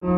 God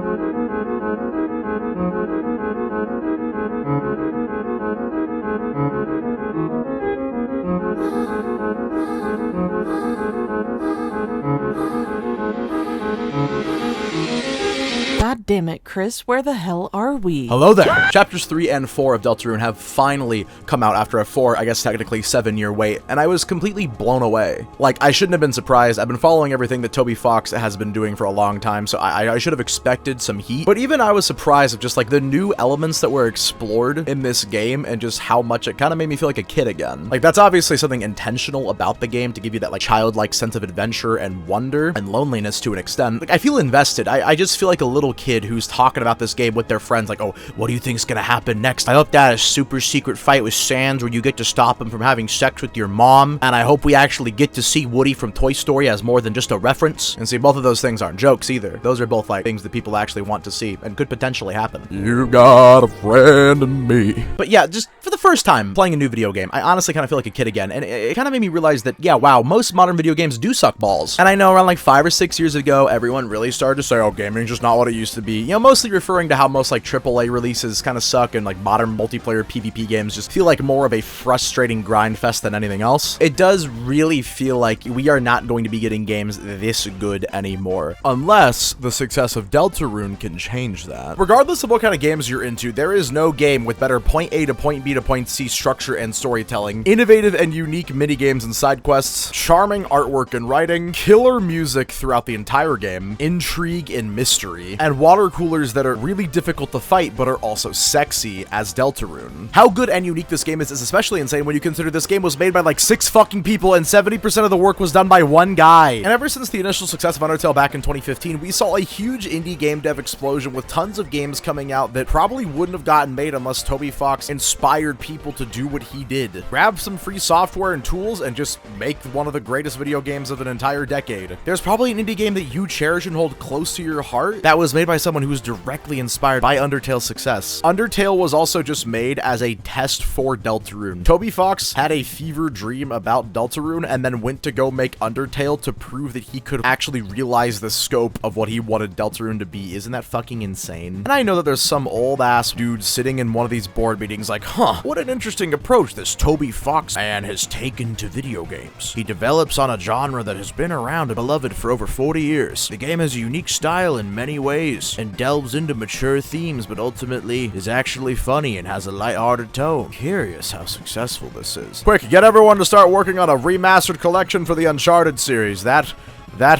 damn it, Chris, where the hell are we? Hello there! Chapters 3 and 4 of Deltarune have finally come out after a I guess technically 7-year wait, and I was completely blown away. Like, I shouldn't have been surprised. I've been following everything that Toby Fox has been doing for a long time, so I should have expected some heat. But even I was surprised of just like the new elements that were explored in this game and just how much it kind of made me feel like a kid again. Like, that's obviously something intentional about the game to give you that like childlike sense of adventure and wonder and loneliness to an extent. Like, I feel invested. I just feel like a little kid who's talking about this game with their friends, like, oh, what do you think's gonna happen next? I hope that a super secret fight with Sans where you get to stop him from having sex with your mom, and I hope we actually get to see Woody from Toy Story as more than just a reference. And see, both of those things aren't jokes either. Those are both like things that people actually want to see and could potentially happen. You got a friend in me. But yeah, just for the first time playing a new video game, I honestly kind of feel like a kid again, and it kind of made me realize that, yeah, wow, most modern video games do suck balls. And I know around like 5 or 6 years ago, everyone really started to say, oh, gaming's just not what it used to be. You know, mostly referring to how most like AAA releases kind of suck and like modern multiplayer PvP games just feel like more of a frustrating grind fest than anything else. It does really feel like we are not going to be getting games this good anymore, unless the success of Deltarune can change that. Regardless of what kind of games you're into, there is no game with better point A to point B to point C structure and storytelling, innovative and unique minigames and side quests, charming artwork and writing, killer music throughout the entire game, intrigue and mystery, and water coolers that are really difficult to fight but are also sexy as Deltarune. How good and unique this game is especially insane when you consider this game was made by like 6 fucking people and 70% of the work was done by one guy. And ever since the initial success of Undertale back in 2015, we saw a huge indie game dev explosion with tons of games coming out that probably wouldn't have gotten made unless Toby Fox inspired people to do what he did. Grab some free software and tools and just make one of the greatest video games of an entire decade. There's probably an indie game that you cherish and hold close to your heart that was made by someone who was directly inspired by Undertale's success. Undertale was also just made as a test for Deltarune. Toby Fox had a fever dream about Deltarune and then went to go make Undertale to prove that he could actually realize the scope of what he wanted Deltarune to be. Isn't that fucking insane? And I know that there's some old ass dude sitting in one of these board meetings like, huh, what an interesting approach this Toby Fox man has taken to video games. He develops on a genre that has been around and beloved for over 40 years. The game has a unique style in many ways and delves into mature themes, but ultimately is actually funny and has a lighthearted tone. Curious how successful this is. Quick, get everyone to start working on a remastered collection for the Uncharted series. That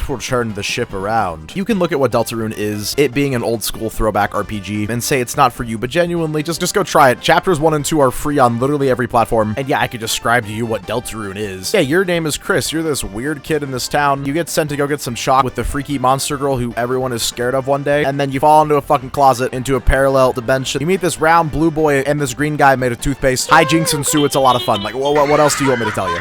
will turn the ship around. You can look at what Deltarune is, it being an old school throwback RPG, and say it's not for you, but genuinely, just go try it. Chapters 1 and 2 are free on literally every platform, and yeah, I could describe to you what Deltarune is. Yeah, your name is Chris, you're this weird kid in this town, you get sent to go get some shock with the freaky monster girl who everyone is scared of one day, and then you fall into a fucking closet, into a parallel dimension. You meet this round blue boy and this green guy made of toothpaste. Hijinks ensue, it's a lot of fun. Like, what else do you want me to tell you?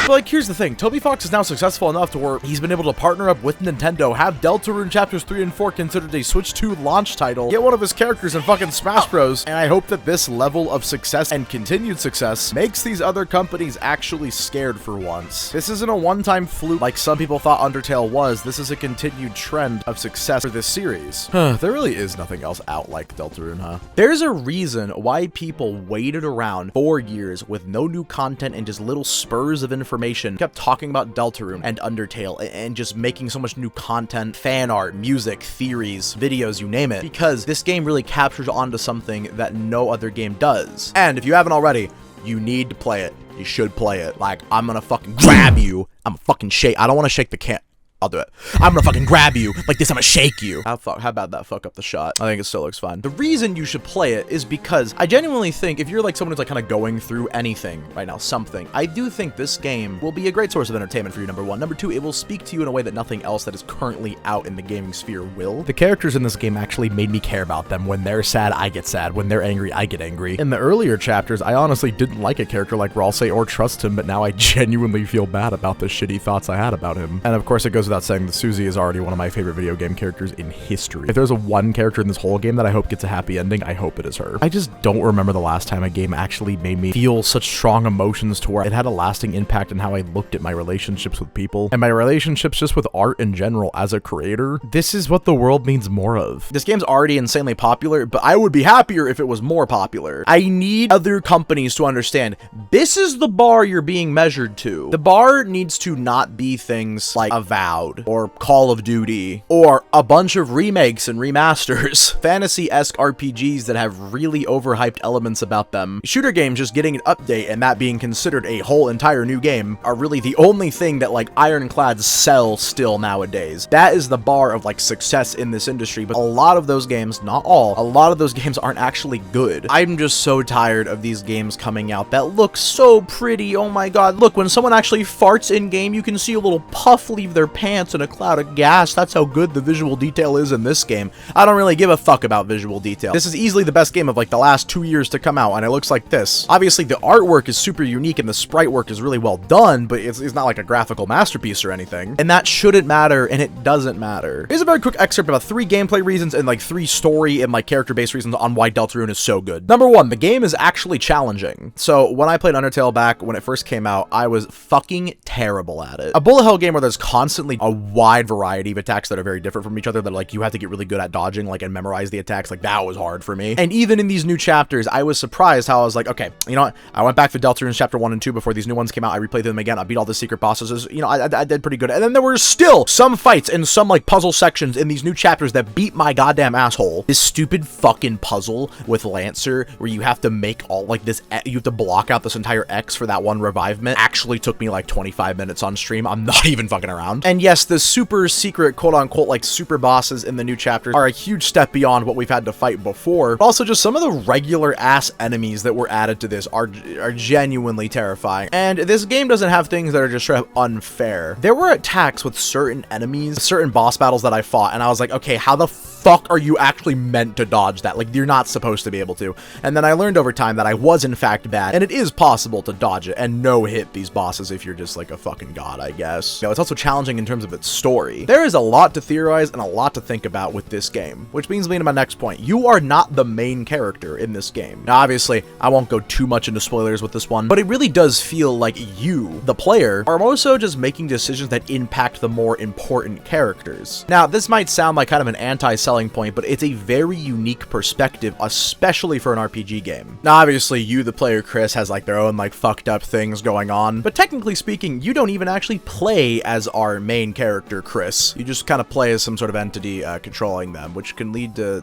But like, here's the thing, Toby Fox is now successful enough to where he's been able to partner up with Nintendo, have Deltarune Chapters 3 and 4 considered a Switch 2 launch title, get one of his characters in fucking Smash Bros, and I hope that this level of success and continued success makes these other companies actually scared for once. This isn't a one-time fluke like some people thought Undertale was, this is a continued trend of success for this series. There really is nothing else out like Deltarune, huh? There's a reason why people waited around 4 years with no new content and just little spurs of information, kept talking about Deltarune and Undertale and just making so much new content, fan art, music, theories, videos, you name it, because this game really captures onto something that no other game does. And if you haven't already, you need to play it. You should play it. Like, I'm gonna fucking grab you. I'm gonna fucking shake. I don't want to shake the can. I'll do it. I'm gonna fucking grab you like this. I'm gonna shake you. How about that fuck up the shot? I think it still looks fine. The reason you should play it is because I genuinely think if you're like someone who's like kind of going through anything right now, something, I do think this game will be a great source of entertainment for you, number one. Number two, it will speak to you in a way that nothing else that is currently out in the gaming sphere will. The characters in this game actually made me care about them. When they're sad, I get sad. When they're angry, I get angry. In the earlier chapters, I honestly didn't like a character like Ralsei or trust him, but now I genuinely feel bad about the shitty thoughts I had about him. And of course, it goes goes without saying that Susie is already one of my favorite video game characters in history. If there's a one character in this whole game that I hope gets a happy ending, I hope it is her. I just don't remember the last time a game actually made me feel such strong emotions to where it had a lasting impact on how I looked at my relationships with people and my relationships just with art in general as a creator. This is what the world needs more of. This game's already insanely popular, but I would be happier if it was more popular. I need other companies to understand this is the bar you're being measured to. The bar needs to not be things like Avowed or Call of Duty or a bunch of remakes and remasters. Fantasy-esque RPGs that have really overhyped elements about them. Shooter games just getting an update and that being considered a whole entire new game are really the only thing that like ironclads sell still nowadays. That is the bar of like success in this industry, but a lot of those games, not all, a lot of those games aren't actually good. I'm just so tired of these games coming out that look so pretty. Oh my god, look, when someone actually farts in game, you can see a little puff leave their pants and a cloud of gas. That's how good the visual detail is in this game. I don't really give a fuck about visual detail. This is easily the best game of like the last 2 years to come out, and it looks like this. Obviously, the artwork is super unique and the sprite work is really well done, but it's not like a graphical masterpiece or anything. And that shouldn't matter, and it doesn't matter. Here's a very quick excerpt about 3 gameplay reasons and like 3 story and like character-based reasons on why Deltarune is so good. Number 1, the game is actually challenging. So when I played Undertale back when it first came out, I was fucking terrible at it. A bullet hell game where there's constantly a wide variety of attacks that are very different from each other that like you have to get really good at dodging like and memorize the attacks, like that was hard for me. And even in these new chapters, I was surprised how I was like, okay, you know what? I went back to Deltarune chapter 1 and 2 before these new ones came out. I replayed them again. I beat all the secret bosses. You know, I did pretty good. And then there were still some fights and some like puzzle sections in these new chapters that beat my goddamn asshole. This stupid fucking puzzle with Lancer where you have to make all like this, you have to block out this entire X for that one revivement actually took me like 25 minutes on stream. I'm not even fucking around. And yes, the super secret quote unquote like super bosses in the new chapters are a huge step beyond what we've had to fight before. But also just some of the regular ass enemies that were added to this are genuinely terrifying. And this game doesn't have things that are just straight up unfair. There were attacks with certain enemies, certain boss battles that I fought, and I was like, okay, how the fuck are you actually meant to dodge that? Like, you're not supposed to be able to. And then I learned over time that I was in fact bad, and it is possible to dodge it and no hit these bosses if you're just like a fucking god, I guess. You know, it's also challenging in terms of its story. There is a lot to theorize and a lot to think about with this game, which brings me to my next point. You are not the main character in this game. Now, obviously, I won't go too much into spoilers with this one, but it really does feel like you, the player, are also just making decisions that impact the more important characters. Now, this might sound like kind of an anti-selling point, but it's a very unique perspective, especially for an RPG game. Now, obviously, you, the player, Chris, has like their own like fucked up things going on, but technically speaking, you don't even actually play as our main character, Chris. You just kind of play as some sort of entity controlling them, which can lead to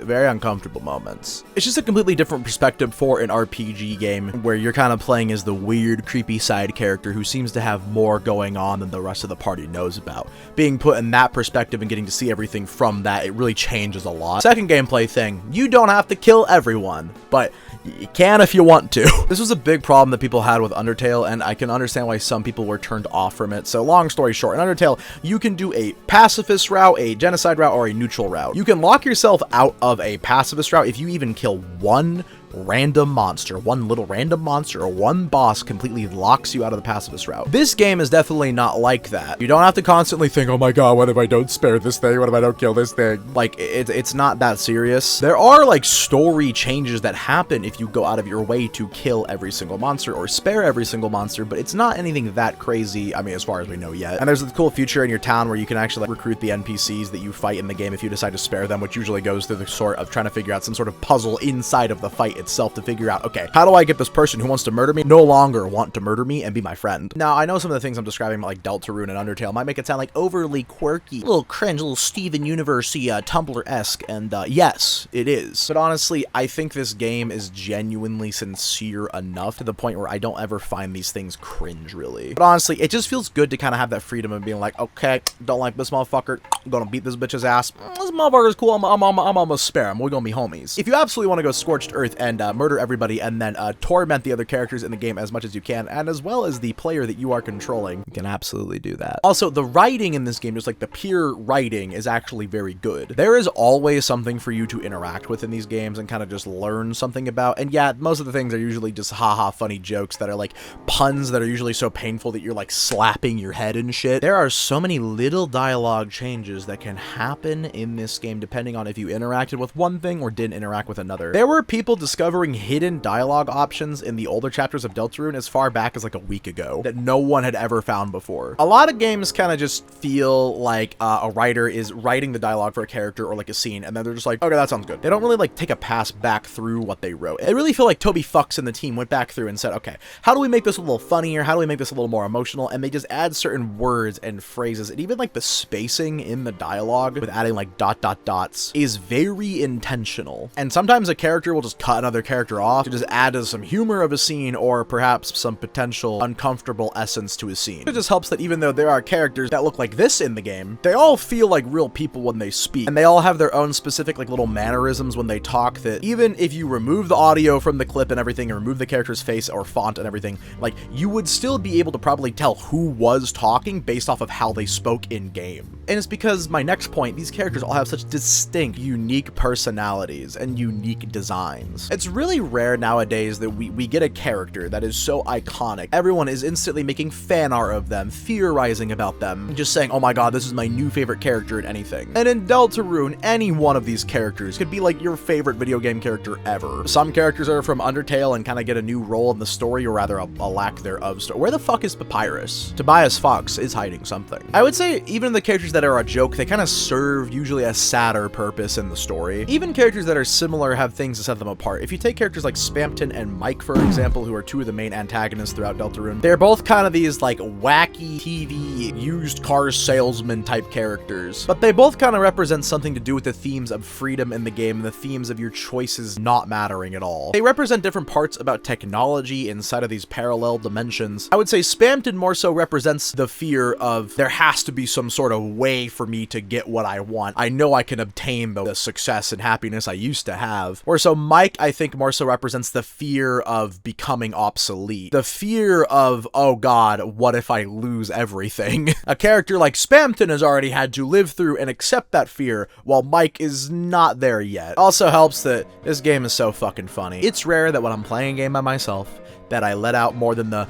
very uncomfortable moments. It's just a completely different perspective for an RPG game where you're kind of playing as the weird, creepy side character who seems to have more going on than the rest of the party knows about. Being put in that perspective and getting to see everything from that, it really changes a lot. Second gameplay thing, you don't have to kill everyone, but you can if you want to. This was a big problem that people had with Undertale, and I can understand why some people were turned off from it. So long story short, in Undertale, you can do a pacifist route, a genocide route, or a neutral route. You can lock yourself out of a pacifist route if you even kill one random monster, one little random monster, or one boss completely locks you out of the pacifist route. This game is definitely not like that. You don't have to constantly think, oh my god, what if I don't spare this thing? What if I don't kill this thing? Like, it's not that serious. There are like story changes that happen if you go out of your way to kill every single monster or spare every single monster, but it's not anything that crazy, I mean, as far as we know yet. And there's a cool feature in your town where you can actually recruit the NPCs that you fight in the game if you decide to spare them, which usually goes through the sort of trying to figure out some sort of puzzle inside of the fight itself to figure out, okay, how do I get this person who wants to murder me no longer want to murder me and be my friend? Now, I know some of the things I'm describing like Deltarune and Undertale might make it sound like overly quirky, a little cringe, a little Steven Universe-y, Tumblr-esque, and yes, it is. But honestly, I think this game is genuinely sincere enough to the point where I don't ever find these things cringe, really. But honestly, it just feels good to kind of have that freedom of being like, okay, don't like this motherfucker, I'm gonna beat this bitch's ass. This this motherfucker's cool, I'm almost spare him. We're gonna be homies. If you absolutely want to go scorched earth and murder everybody and then torment the other characters in the game as much as you can, and as well as the player that you are controlling, you can absolutely do that. Also, the writing in this game, just like the pure writing, is actually very good. There is always something for you to interact with in these games and kind of just learn something about. And yeah, most of the things are usually just haha funny jokes that are like puns that are usually so painful that you're like slapping your head and shit. There are so many little dialogue changes that can happen in this game depending on if you interacted with one thing or didn't interact with another. There were people discovering hidden dialogue options in the older chapters of Deltarune as far back as like a week ago that no one had ever found before. A lot of games kind of just feel like a writer is writing the dialogue for a character or like a scene, and then they're just like, okay, that sounds good. They don't really like take a pass back through what they wrote. I really feel like Toby Fox and the team went back through and said, okay, how do we make this a little funnier? How do we make this a little more emotional? And they just add certain words and phrases, and even like the spacing in the dialogue with adding like ... dots is very intentional. And sometimes a character will just cut another character off to just add to some humor of a scene or perhaps some potential uncomfortable essence to a scene. It just helps that even though there are characters that look like this in the game, they all feel like real people when they speak, and they all have their own specific like little mannerisms when they talk that even if you remove the audio from the clip and everything and remove the character's face or font and everything, like you would still be able to probably tell who was talking based off of how they spoke in game. And it's because my next point, these characters all have such distinct, unique personalities and unique designs. It's really rare nowadays that we get a character that is so iconic. Everyone is instantly making fan art of them, theorizing about them, just saying, oh my god, this is my new favorite character in anything. And in Deltarune, any one of these characters could be like your favorite video game character ever. Some characters are from Undertale and kind of get a new role in the story, or rather a lack thereof story. Where the fuck is Papyrus? Tobias Fox is hiding something. I would say even the characters that are a joke, they kind of serve usually a sadder purpose in the story. Even characters that are similar have things to set them apart. If you take characters like Spamton and Mike, for example, who are two of the main antagonists throughout Deltarune, they're both kind of these like wacky TV used car salesman type characters, but they both kind of represent something to do with the themes of freedom in the game and the themes of your choices not mattering at all. They represent different parts about technology inside of these parallel dimensions. I would say Spamton more so represents the fear of there has to be some sort of way for me to get what I want. I know I can obtain the success and happiness I used to have. Or so Mike, I think, more so represents the fear of becoming obsolete. The fear of, oh god, what if I lose everything? A character like Spamton has already had to live through and accept that fear, while Mike is not there yet. Also helps that this game is so fucking funny. It's rare that when I'm playing a game by myself that I let out more than the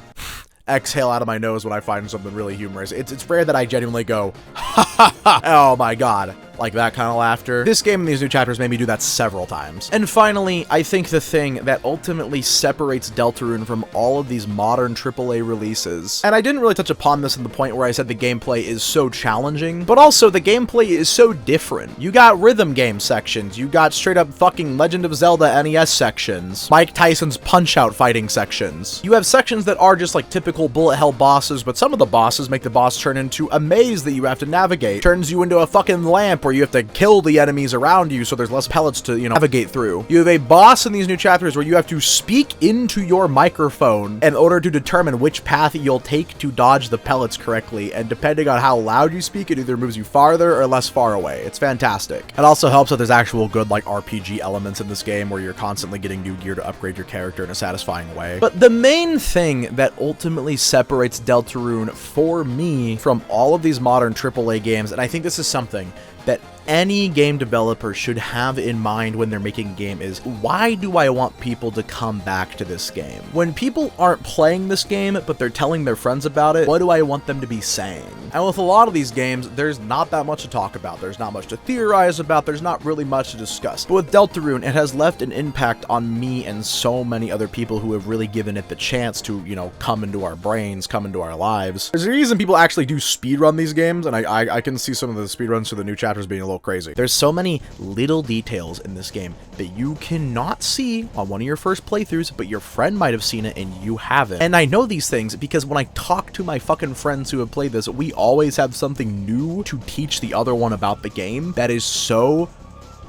exhale out of my nose when I find something really humorous. It's rare that I genuinely go, ha ha ha, oh my god, like that kind of laughter. This game and these new chapters made me do that several times. And finally, I think the thing that ultimately separates Deltarune from all of these modern AAA releases, and I didn't really touch upon this in the point where I said the gameplay is so challenging, but also the gameplay is so different. You got rhythm game sections, you got straight up fucking Legend of Zelda NES sections, Mike Tyson's Punch-Out fighting sections. You have sections that are just like typical bullet hell bosses, but some of the bosses make the boss turn into a maze that you have to navigate, turns you into a fucking lamp where you have to kill the enemies around you so there's less pellets to, navigate through. You have a boss in these new chapters where you have to speak into your microphone in order to determine which path you'll take to dodge the pellets correctly, and depending on how loud you speak, it either moves you farther or less far away. It's fantastic. It also helps that there's actual good like RPG elements in this game where you're constantly getting new gear to upgrade your character in a satisfying way. But the main thing that ultimately separates Deltarune for me from all of these modern AAA games, and I think this is something that any game developer should have in mind when they're making a game, is why do I want people to come back to this game? When people aren't playing this game, but they're telling their friends about it, what do I want them to be saying? And with a lot of these games, there's not that much to talk about. There's not much to theorize about. There's not really much to discuss. But with Deltarune, it has left an impact on me and so many other people who have really given it the chance to, come into our brains, come into our lives. There's a reason people actually do speedrun these games, and I can see some of the speedruns for the new chapters being a little crazy. There's so many little details in this game that you cannot see on one of your first playthroughs, but your friend might have seen it and you haven't. And I know these things because when I talk to my fucking friends who have played this, we always have something new to teach the other one about the game that is so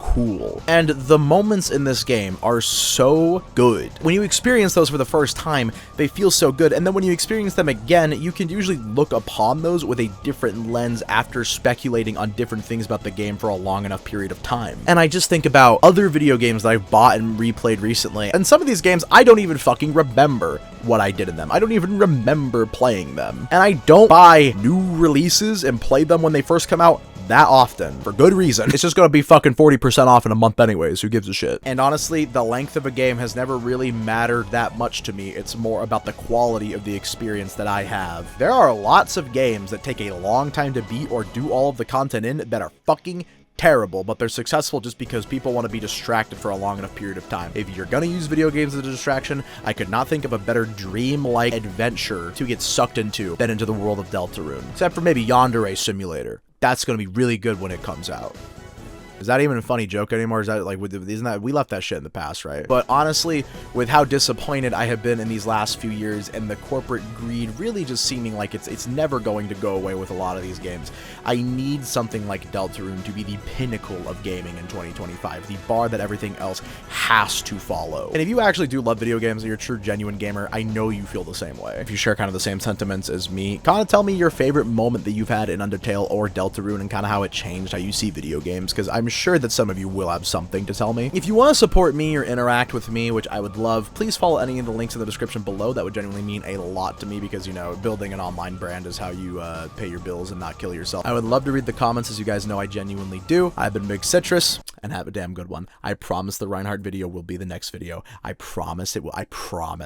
cool. And the moments in this game are so good. When you experience those for the first time, they feel so good, and then when you experience them again, you can usually look upon those with a different lens after speculating on different things about the game for a long enough period of time. And I just think about other video games that I've bought and replayed recently, and some of these games, I don't even fucking remember what I did in them. I don't even remember playing them. And I don't buy new releases and play them when they first come out that often, for good reason. It's just gonna be fucking 40% off in a month anyways, who gives a shit? And honestly, the length of a game has never really mattered that much to me. It's more about the quality of the experience that I have. There are lots of games that take a long time to beat or do all of the content in that are fucking terrible, but they're successful just because people want to be distracted for a long enough period of time. If you're gonna use video games as a distraction, I could not think of a better dream-like adventure to get sucked into than into the world of Deltarune. Except for maybe Yandere Simulator. That's gonna be really good when it comes out. Is that even a funny joke anymore? Is that like, isn't that, we left that shit in the past, right? But honestly, with how disappointed I have been in these last few years and the corporate greed really just seeming like it's never going to go away with a lot of these games, I need something like Deltarune to be the pinnacle of gaming in 2025, the bar that everything else has to follow. And if you actually do love video games and you're a true, genuine gamer, I know you feel the same way. If you share kind of the same sentiments as me, kind of tell me your favorite moment that you've had in Undertale or Deltarune and kind of how it changed how you see video games, because I'm sure that some of you will have something to tell me. If you want to support me or interact with me, which I would love, please follow any of the links in the description below. That would genuinely mean a lot to me because, you know, building an online brand is how you pay your bills and not kill yourself. I would love to read the comments, as you guys know I genuinely do. I've been Big Citrus, and have a damn good one. I promise the Reinhardt video will be the next video. I promise it will. I promise.